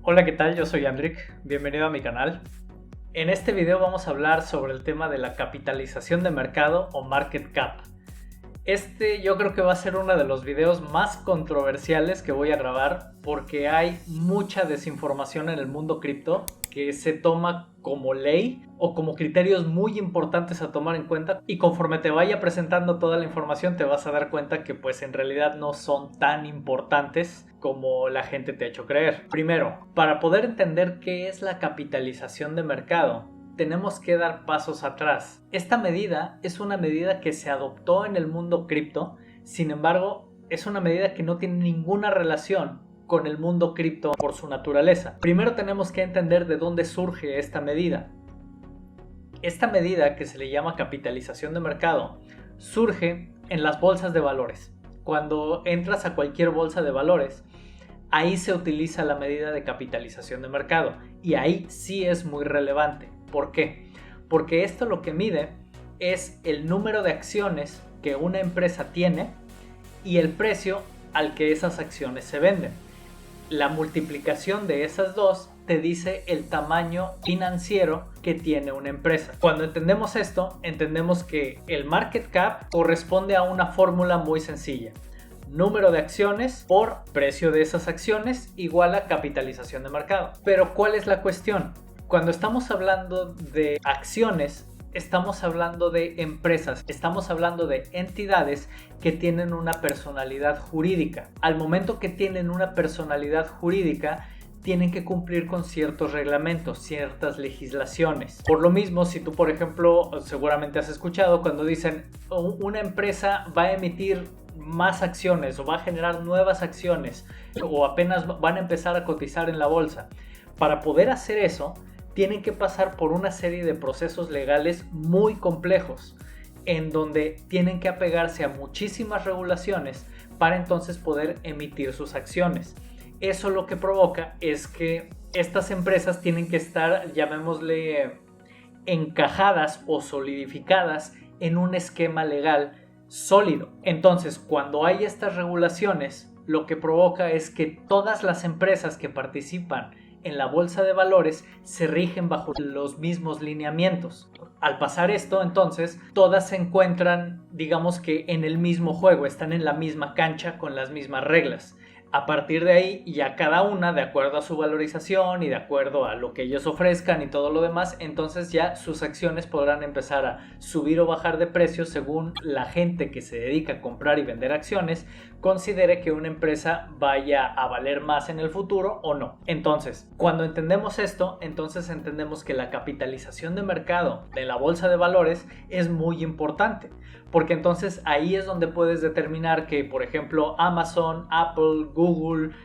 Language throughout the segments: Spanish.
Hola, ¿qué tal? Yo soy Andrik, bienvenido a mi canal. En este video vamos a hablar sobre el tema de la capitalización de mercado o market cap. Yo creo que va a ser uno de los videos más controversiales que voy a grabar porque hay mucha desinformación en el mundo cripto que se toma como ley o como criterios muy importantes a tomar en cuenta, y conforme te vaya presentando toda la información te vas a dar cuenta que pues en realidad no son tan importantes como la gente te ha hecho creer. Primero, para poder entender qué es la capitalización de mercado, tenemos que dar pasos atrás. Esta medida es una medida que se adoptó en el mundo cripto, sin embargo, es una medida que no tiene ninguna relación con el mundo cripto por su naturaleza. Primero tenemos que entender de dónde surge esta medida. Esta medida, que se le llama capitalización de mercado, surge en las bolsas de valores. Cuando entras a cualquier bolsa de valores, ahí se utiliza la medida de capitalización de mercado y ahí sí es muy relevante. ¿Por qué? Porque esto lo que mide es el número de acciones que una empresa tiene y el precio al que esas acciones se venden. La multiplicación de esas dos te dice el tamaño financiero que tiene una empresa. Cuando entendemos esto, entendemos que el market cap corresponde a una fórmula muy sencilla. Número de acciones por precio de esas acciones igual a capitalización de mercado. Pero ¿cuál es la cuestión? Cuando estamos hablando de acciones, estamos hablando de empresas, estamos hablando de entidades que tienen una personalidad jurídica. Al momento que tienen una personalidad jurídica, tienen que cumplir con ciertos reglamentos, ciertas legislaciones. Por lo mismo, si tú, por ejemplo, seguramente has escuchado cuando dicen una empresa va a emitir más acciones o va a generar nuevas acciones o apenas van a empezar a cotizar en la bolsa. Para poder hacer eso, tienen que pasar por una serie de procesos legales muy complejos, en donde tienen que apegarse a muchísimas regulaciones para entonces poder emitir sus acciones. Eso lo que provoca es que estas empresas tienen que estar, llamémosle, encajadas o solidificadas en un esquema legal sólido. Entonces, cuando hay estas regulaciones, lo que provoca es que todas las empresas que participan en la bolsa de valores se rigen bajo los mismos lineamientos. Al pasar esto, entonces, todas se encuentran, digamos que en el mismo juego, están en la misma cancha con las mismas reglas. A partir de ahí, ya cada una, de acuerdo a su valorización y de acuerdo a lo que ellos ofrezcan y todo lo demás, entonces ya sus acciones podrán empezar a subir o bajar de precio según la gente que se dedica a comprar y vender acciones considere que una empresa vaya a valer más en el futuro o no. Entonces, cuando entendemos esto, entonces entendemos que la capitalización de mercado de la bolsa de valores es muy importante, porque entonces ahí es donde puedes determinar que, por ejemplo, Amazon, Apple, Google,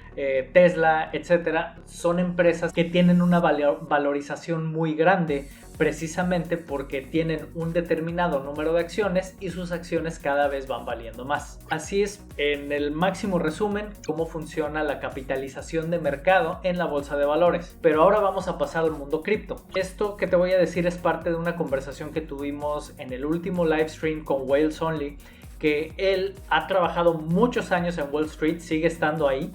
Tesla, etcétera, son empresas que tienen una valorización muy grande precisamente porque tienen un determinado número de acciones y sus acciones cada vez van valiendo más. Así es, en el máximo resumen, cómo funciona la capitalización de mercado en la bolsa de valores. Pero ahora vamos a pasar al mundo cripto. Esto que te voy a decir es parte de una conversación que tuvimos en el último live stream con Wales Only, que él ha trabajado muchos años en Wall Street, sigue estando ahí,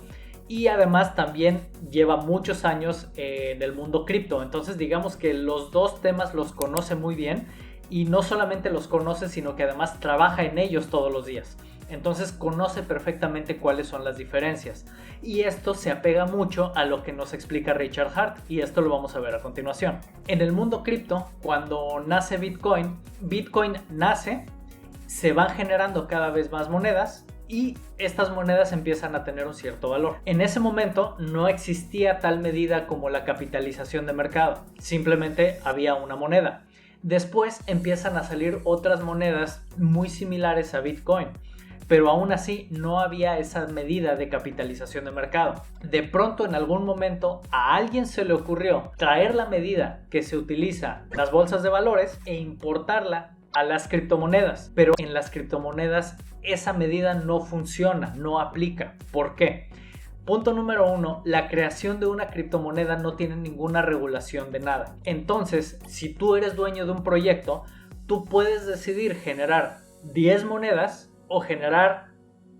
y además también lleva muchos años en el mundo cripto. Entonces digamos que los dos temas los conoce muy bien, y no solamente los conoce, sino que además trabaja en ellos todos los días. Entonces conoce perfectamente cuáles son las diferencias, y esto se apega mucho a lo que nos explica Richard Heart, y esto lo vamos a ver a continuación. En el mundo cripto, cuando nace Bitcoin nace, se van generando cada vez más monedas y estas monedas empiezan a tener un cierto valor. En ese momento no existía tal medida como la capitalización de mercado, simplemente había una moneda. Después empiezan a salir otras monedas muy similares a Bitcoin, pero aún así no había esa medida de capitalización de mercado. De pronto, en algún momento, a alguien se le ocurrió traer la medida que se utiliza en las bolsas de valores e importarla a las criptomonedas, pero en las criptomonedas esa medida no funciona, no aplica. ¿Por qué? Punto número 1, la creación de una criptomoneda no tiene ninguna regulación de nada. Entonces, si tú eres dueño de un proyecto, tú puedes decidir generar 10 monedas o generar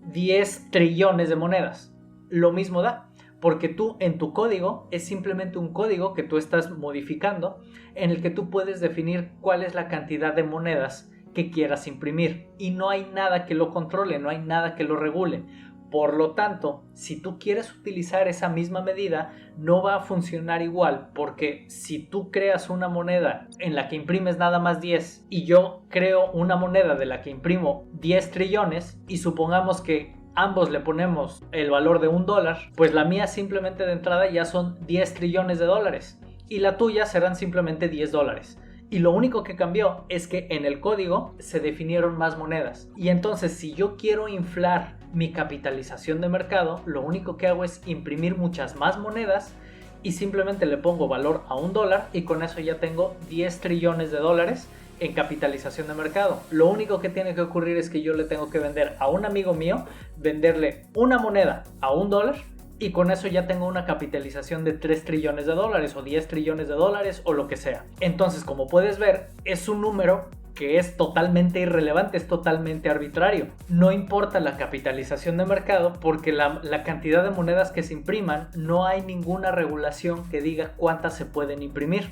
10 trillones de monedas. Lo mismo da, porque tú en tu código es simplemente un código que tú estás modificando en el que tú puedes definir cuál es la cantidad de monedas que quieras imprimir y no hay nada que lo controle, no hay nada que lo regule. Por lo tanto, si tú quieres utilizar esa misma medida, no va a funcionar igual, porque si tú creas una moneda en la que imprimes nada más 10 y yo creo una moneda de la que imprimo 10 trillones y supongamos que ambos le ponemos el valor de $1, pues la mía simplemente de entrada ya son 10 trillones de dólares y la tuya serán simplemente $10. Y lo único que cambió es que en el código se definieron más monedas. Y entonces si yo quiero inflar mi capitalización de mercado, lo único que hago es imprimir muchas más monedas y simplemente le pongo valor a $1 y con eso ya tengo 10 trillones de dólares en capitalización de mercado. Lo único que tiene que ocurrir es que yo le tengo que vender a un amigo mío, venderle una moneda a $1 y con eso ya tengo una capitalización de 3 trillones de dólares o 10 trillones de dólares o lo que sea. Entonces, como puedes ver, es un número que es totalmente irrelevante, es totalmente arbitrario. No importa la capitalización de mercado porque la cantidad de monedas que se impriman, no hay ninguna regulación que diga cuántas se pueden imprimir.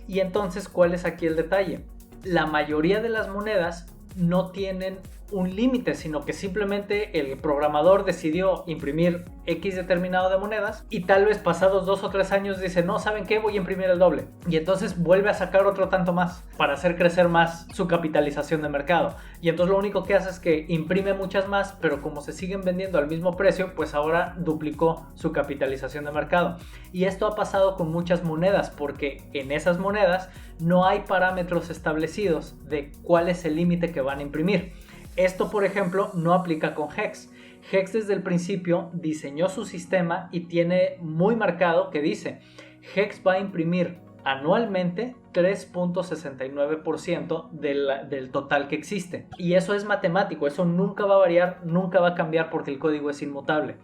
Y entonces, ¿cuál es aquí el detalle? La mayoría de las monedas no tienen un límite, sino que simplemente el programador decidió imprimir X determinado de monedas y tal vez pasados 2 o 3 años dice, no, ¿saben qué? Voy a imprimir el doble. Y entonces vuelve a sacar otro tanto más para hacer crecer más su capitalización de mercado. Y entonces lo único que hace es que imprime muchas más, pero como se siguen vendiendo al mismo precio, pues ahora duplicó su capitalización de mercado. Y esto ha pasado con muchas monedas, porque en esas monedas no hay parámetros establecidos de cuál es el límite que van a imprimir. Esto, por ejemplo, no aplica con Hex. Hex desde el principio diseñó su sistema y tiene muy marcado que dice Hex va a imprimir anualmente 3.69% del total que existe. Y eso es matemático, eso nunca va a variar, nunca va a cambiar porque el código es inmutable.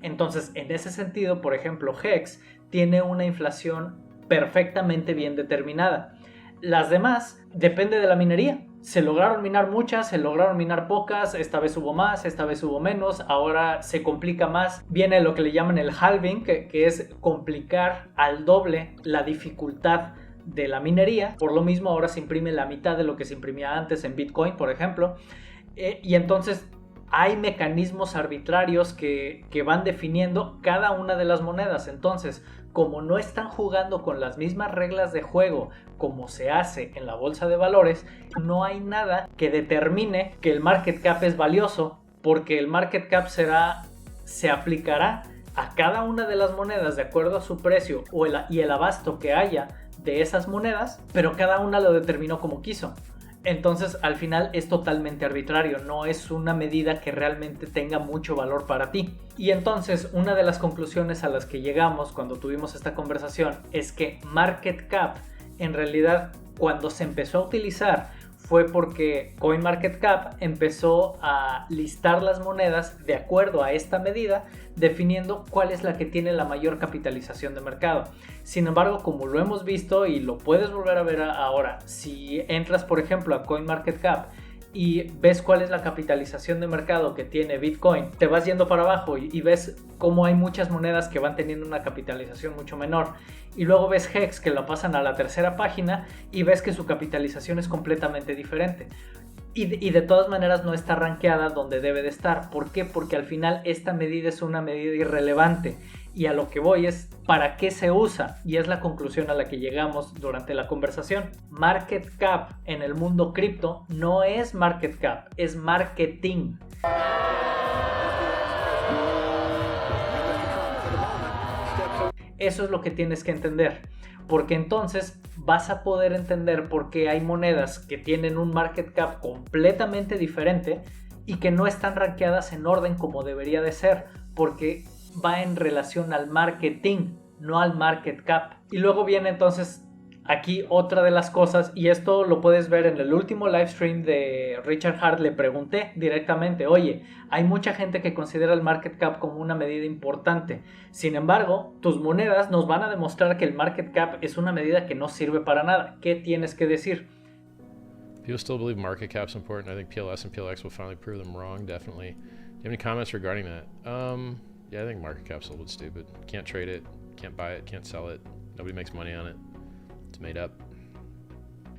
Entonces, en ese sentido, por ejemplo, Hex tiene una inflación perfectamente bien determinada. Las demás depende de la minería. Se lograron minar muchas, se lograron minar pocas, esta vez hubo más, esta vez hubo menos, ahora se complica más. Viene lo que le llaman el halving, que es complicar al doble la dificultad de la minería. Por lo mismo ahora se imprime la mitad de lo que se imprimía antes en Bitcoin, por ejemplo. Y entonces hay mecanismos arbitrarios que van definiendo cada una de las monedas. Entonces, como no están jugando con las mismas reglas de juego como se hace en la bolsa de valores, no hay nada que determine que el market cap es valioso, porque el market cap se aplicará a cada una de las monedas de acuerdo a su precio y el abasto que haya de esas monedas, pero cada una lo determinó como quiso. Entonces al final es totalmente arbitrario, no es una medida que realmente tenga mucho valor para ti. Y entonces una de las conclusiones a las que llegamos cuando tuvimos esta conversación es que market cap en realidad cuando se empezó a utilizar fue porque CoinMarketCap empezó a listar las monedas de acuerdo a esta medida, definiendo cuál es la que tiene la mayor capitalización de mercado. Sin embargo, como lo hemos visto y lo puedes volver a ver ahora, si entras por ejemplo a CoinMarketCap y ves cuál es la capitalización de mercado que tiene Bitcoin, te vas yendo para abajo y ves cómo hay muchas monedas que van teniendo una capitalización mucho menor. Y luego ves Hex, que la pasan a la tercera página y ves que su capitalización es completamente diferente. Y de todas maneras no está rankeada donde debe de estar. ¿Por qué? Porque al final esta medida es una medida irrelevante. Y a lo que voy es ¿para qué se usa? Y es la conclusión a la que llegamos durante la conversación. Market cap en el mundo cripto no es market cap, es marketing. Eso es lo que tienes que entender, porque entonces vas a poder entender por qué hay monedas que tienen un market cap completamente diferente y que no están rankeadas en orden como debería de ser, porque va en relación al marketing, no al market cap. Y luego viene entonces aquí otra de las cosas, y esto lo puedes ver en el último live stream de Richard Hart. Le pregunté directamente, oye, hay mucha gente que considera el market cap como una medida importante. Sin embargo, tus monedas nos van a demostrar que el market cap es una medida que no sirve para nada. ¿Qué tienes que decir? People still believe market cap's important. I think PLS and PLX will finally prove them wrong, definitely. Do you have any comments regarding that? Yeah, I think market cap's a little bit stupid. Can't trade it, can't buy it, can't sell it. Nobody makes money on it. It's made up.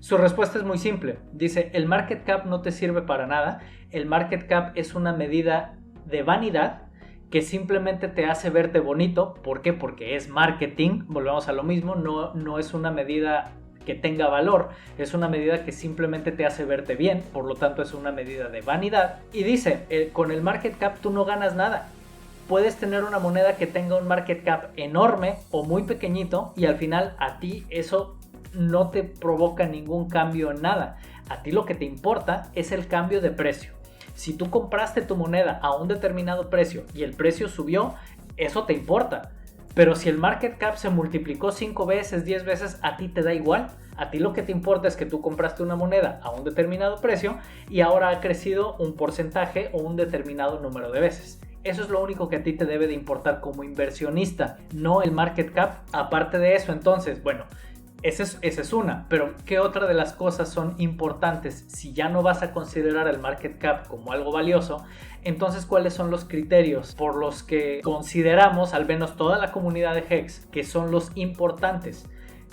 Su respuesta es muy simple. Dice, el market cap no te sirve para nada. El market cap es una medida de vanidad que simplemente te hace verte bonito. ¿Por qué? Porque es marketing. Volvemos a lo mismo. No es una medida que tenga valor. Es una medida que simplemente te hace verte bien. Por lo tanto, es una medida de vanidad. Y dice, con el market cap tú no ganas nada. Puedes tener una moneda que tenga un market cap enorme o muy pequeñito y al final a ti eso no te provoca ningún cambio en nada. A ti lo que te importa es el cambio de precio. Si tú compraste tu moneda a un determinado precio y el precio subió, eso te importa. Pero si el market cap se multiplicó 5 veces, 10 veces, a ti te da igual. A ti lo que te importa es que tú compraste una moneda a un determinado precio y ahora ha crecido un porcentaje o un determinado número de veces. Eso es lo único que a ti te debe de importar como inversionista, no el market cap. Aparte de eso, entonces, bueno, esa es una, pero ¿qué otra de las cosas son importantes? Si ya no vas a considerar el market cap como algo valioso, entonces ¿cuáles son los criterios por los que consideramos, al menos toda la comunidad de HEX, que son los importantes?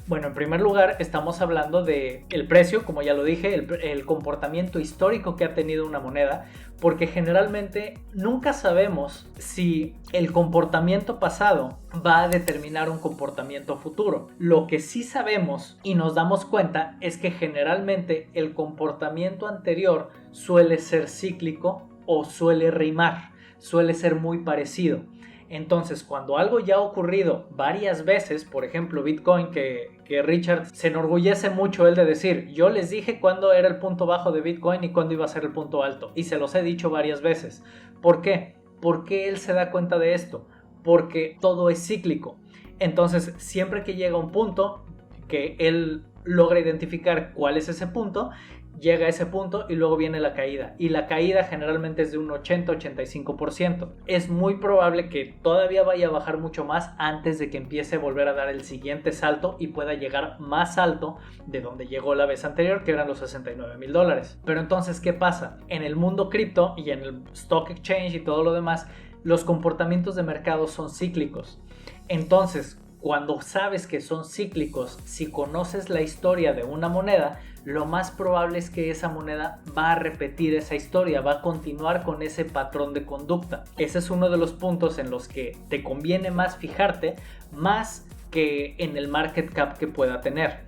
Bueno, en primer lugar estamos hablando de el precio, como ya lo dije, el comportamiento histórico que ha tenido una moneda, porque generalmente nunca sabemos si el comportamiento pasado va a determinar un comportamiento futuro. Lo que sí sabemos y nos damos cuenta es que generalmente el comportamiento anterior suele ser cíclico o suele rimar, suele ser muy parecido. Entonces, cuando algo ya ha ocurrido varias veces, por ejemplo Bitcoin, que Richard se enorgullece mucho él de decir, yo les dije cuándo era el punto bajo de Bitcoin y cuándo iba a ser el punto alto, y se los he dicho varias veces. ¿Por qué? ¿Por qué él se da cuenta de esto? Porque todo es cíclico. Entonces, siempre que llega un punto que él logra identificar cuál es ese punto, llega a ese punto y luego viene la caída. Y la caída generalmente es de un 80-85%. Es muy probable que todavía vaya a bajar mucho más antes de que empiece a volver a dar el siguiente salto y pueda llegar más alto de donde llegó la vez anterior, que eran los $69,000. Pero entonces, ¿qué pasa? En el mundo cripto y en el stock exchange y todo lo demás, los comportamientos de mercado son cíclicos. Entonces, cuando sabes que son cíclicos, si conoces la historia de una moneda, lo más probable es que esa moneda va a repetir esa historia, va a continuar con ese patrón de conducta. Ese es uno de los puntos en los que te conviene más fijarte, más que en el market cap que pueda tener.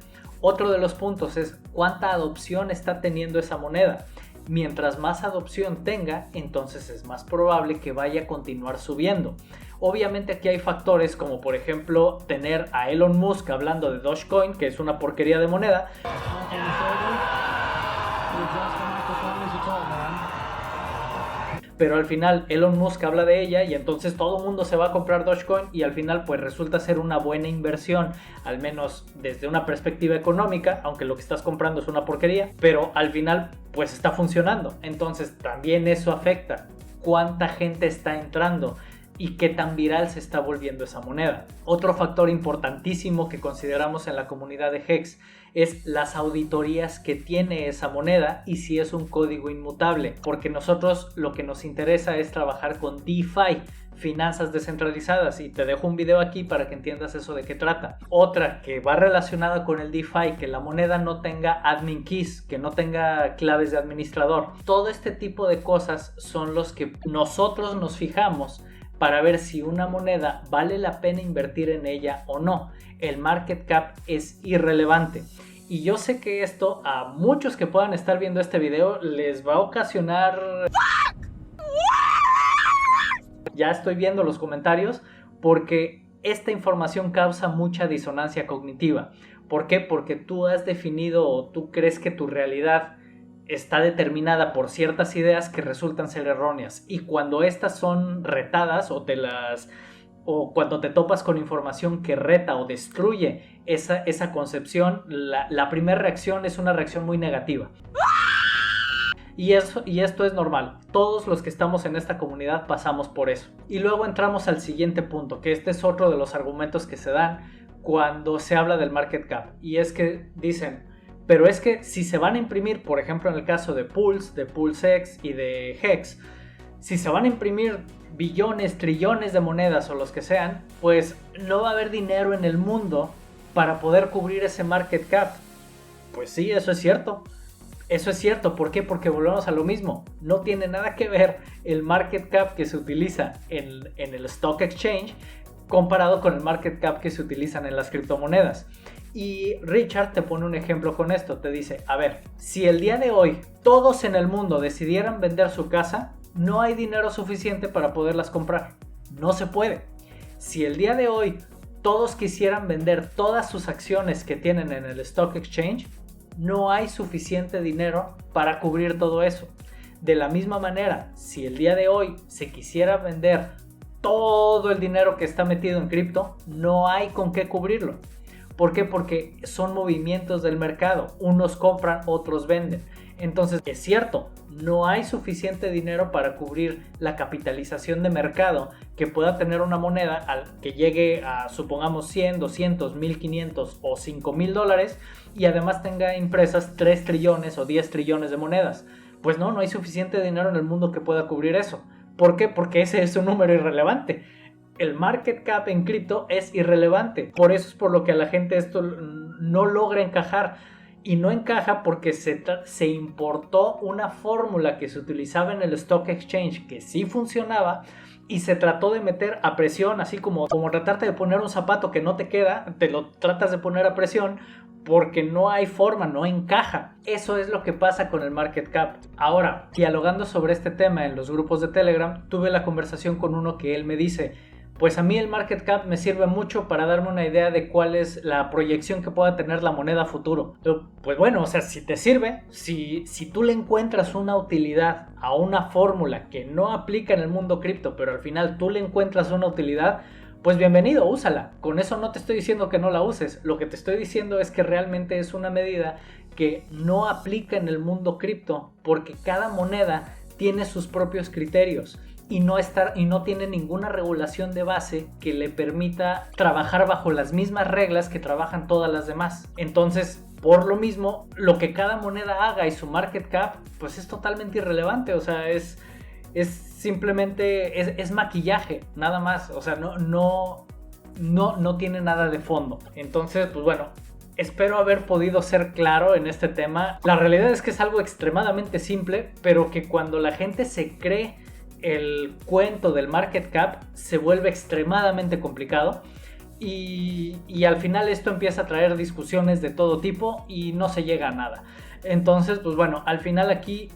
Otro de los puntos es cuánta adopción está teniendo esa moneda. Mientras más adopción tenga, entonces es más probable que vaya a continuar subiendo. Obviamente aquí hay factores como por ejemplo tener a Elon Musk hablando de Dogecoin, que es una porquería de moneda. Pero al final Elon Musk habla de ella y entonces todo el mundo se va a comprar Dogecoin y al final pues resulta ser una buena inversión, al menos desde una perspectiva económica, aunque lo que estás comprando es una porquería, pero al final pues está funcionando. Entonces también eso afecta cuánta gente está entrando y qué tan viral se está volviendo esa moneda. Otro factor importantísimo que consideramos en la comunidad de HEX es las auditorías que tiene esa moneda y si es un código inmutable, porque nosotros lo que nos interesa es trabajar con DeFi, finanzas descentralizadas, y te dejo un video aquí para que entiendas eso de qué trata. Otra que va relacionada con el DeFi, que la moneda no tenga admin keys, que no tenga claves de administrador. Todo este tipo de cosas son los que nosotros nos fijamos para ver si una moneda vale la pena invertir en ella o no. El market cap es irrelevante. Y yo sé que esto a muchos que puedan estar viendo este video les va a ocasionar... Ya estoy viendo los comentarios porque esta información causa mucha disonancia cognitiva. ¿Por qué? Porque tú has definido o tú crees que tu realidad está determinada por ciertas ideas que resultan ser erróneas, y cuando estas son retadas o cuando te topas con información que reta o destruye esa concepción, la primera reacción es una reacción muy negativa. Y esto es normal. Todos los que estamos en esta comunidad pasamos por eso. Y luego entramos al siguiente punto, que este es otro de los argumentos que se dan cuando se habla del market cap, y es que dicen: pero es que si se van a imprimir, por ejemplo en el caso de Pulse, de PulseX y de HEX, Si se van a imprimir billones, trillones de monedas o los que sean, pues no va a haber dinero en el mundo para poder cubrir ese market cap. Pues sí, eso es cierto. Eso es cierto. ¿Por qué? Porque volvemos a lo mismo. No tiene nada que ver el market cap que se utiliza en el stock exchange comparado con el market cap que se utilizan en las criptomonedas. Y Richard te pone un ejemplo con esto. Te dice, a ver, si el día de hoy todos en el mundo decidieran vender su casa, no hay dinero suficiente para poderlas comprar. No se puede. Si el día de hoy todos quisieran vender todas sus acciones que tienen en el stock exchange, no hay suficiente dinero para cubrir todo eso. De la misma manera, si el día de hoy se quisiera vender todo el dinero que está metido en cripto, no hay con qué cubrirlo. ¿Por qué? Porque son movimientos del mercado. Unos compran, otros venden. Entonces, es cierto, no hay suficiente dinero para cubrir la capitalización de mercado que pueda tener una moneda al que llegue a, supongamos, 100, 200, 1500 o 5000 dólares y además tenga impresas 3 trillones o 10 trillones de monedas. Pues no hay suficiente dinero en el mundo que pueda cubrir eso. ¿Por qué? Porque ese es un número irrelevante. El market cap en cripto es irrelevante. Por eso es por lo que a la gente esto no logra encajar. Y no encaja porque se importó una fórmula que se utilizaba en el stock exchange que sí funcionaba y se trató de meter a presión, así como tratarte de poner un zapato que no te queda, te lo tratas de poner a presión porque no hay forma, no encaja. Eso es lo que pasa con el market cap. Ahora, dialogando sobre este tema en los grupos de Telegram, tuve la conversación con uno que él me dice, pues a mí el market cap me sirve mucho para darme una idea de cuál es la proyección que pueda tener la moneda a futuro. Pues bueno, o sea, si te sirve, si tú le encuentras una utilidad a una fórmula que no aplica en el mundo cripto, pero al final tú le encuentras una utilidad, pues bienvenido, úsala. Con eso no te estoy diciendo que no la uses. Lo que te estoy diciendo es que realmente es una medida que no aplica en el mundo cripto porque cada moneda tiene sus propios criterios. Y no tiene ninguna regulación de base que le permita trabajar bajo las mismas reglas que trabajan todas las demás. Entonces, por lo mismo, lo que cada moneda haga y su market cap, pues es totalmente irrelevante. O sea, es simplemente, es maquillaje, nada más. O sea, no tiene nada de fondo. Entonces, pues bueno, espero haber podido ser claro en este tema. La realidad es que es algo extremadamente simple, pero que cuando la gente se cree el cuento del market cap se vuelve extremadamente complicado y al final esto empieza a traer discusiones de todo tipo y no se llega a nada. Entonces, pues bueno, al final aquí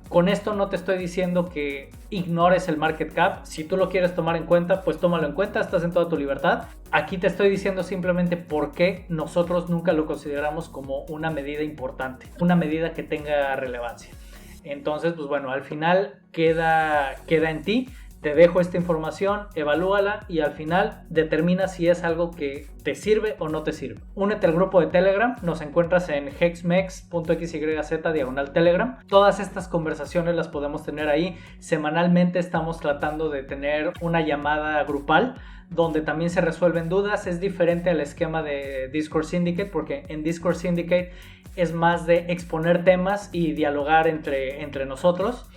con esto no te estoy diciendo que ignores el market cap. Si tú lo quieres tomar en cuenta, pues tómalo en cuenta, estás en toda tu libertad. Aquí te estoy diciendo simplemente por qué nosotros nunca lo consideramos como una medida importante, una medida que tenga relevancia. Entonces, pues bueno, al final queda en ti. Te dejo esta información, evalúala y al final determina si es algo que te sirve o no te sirve. Únete al grupo de Telegram, nos encuentras en hexmex.xyz/Telegram. Todas estas conversaciones las podemos tener ahí. Semanalmente estamos tratando de tener una llamada grupal donde también se resuelven dudas. Es diferente al esquema de Discord Syndicate porque en Discord Syndicate es más de exponer temas y dialogar entre nosotros.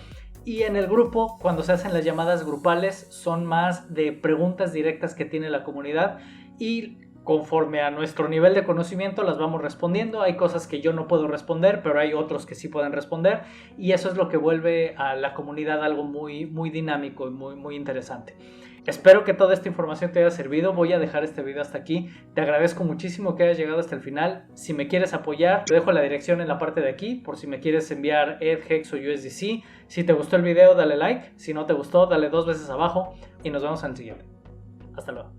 Y en el grupo, cuando se hacen las llamadas grupales, son más de preguntas directas que tiene la comunidad y conforme a nuestro nivel de conocimiento las vamos respondiendo. Hay cosas que yo no puedo responder, pero hay otros que sí pueden responder y eso es lo que vuelve a la comunidad algo muy, muy dinámico y muy, muy interesante. Espero que toda esta información te haya servido. Voy a dejar este video hasta aquí. Te agradezco muchísimo que hayas llegado hasta el final. Si me quieres apoyar, te dejo la dirección en la parte de aquí por si me quieres enviar ETH, Hex o USDC. Si te gustó el video, dale like. Si no te gustó, dale 2 veces abajo y nos vemos en el siguiente. Hasta luego.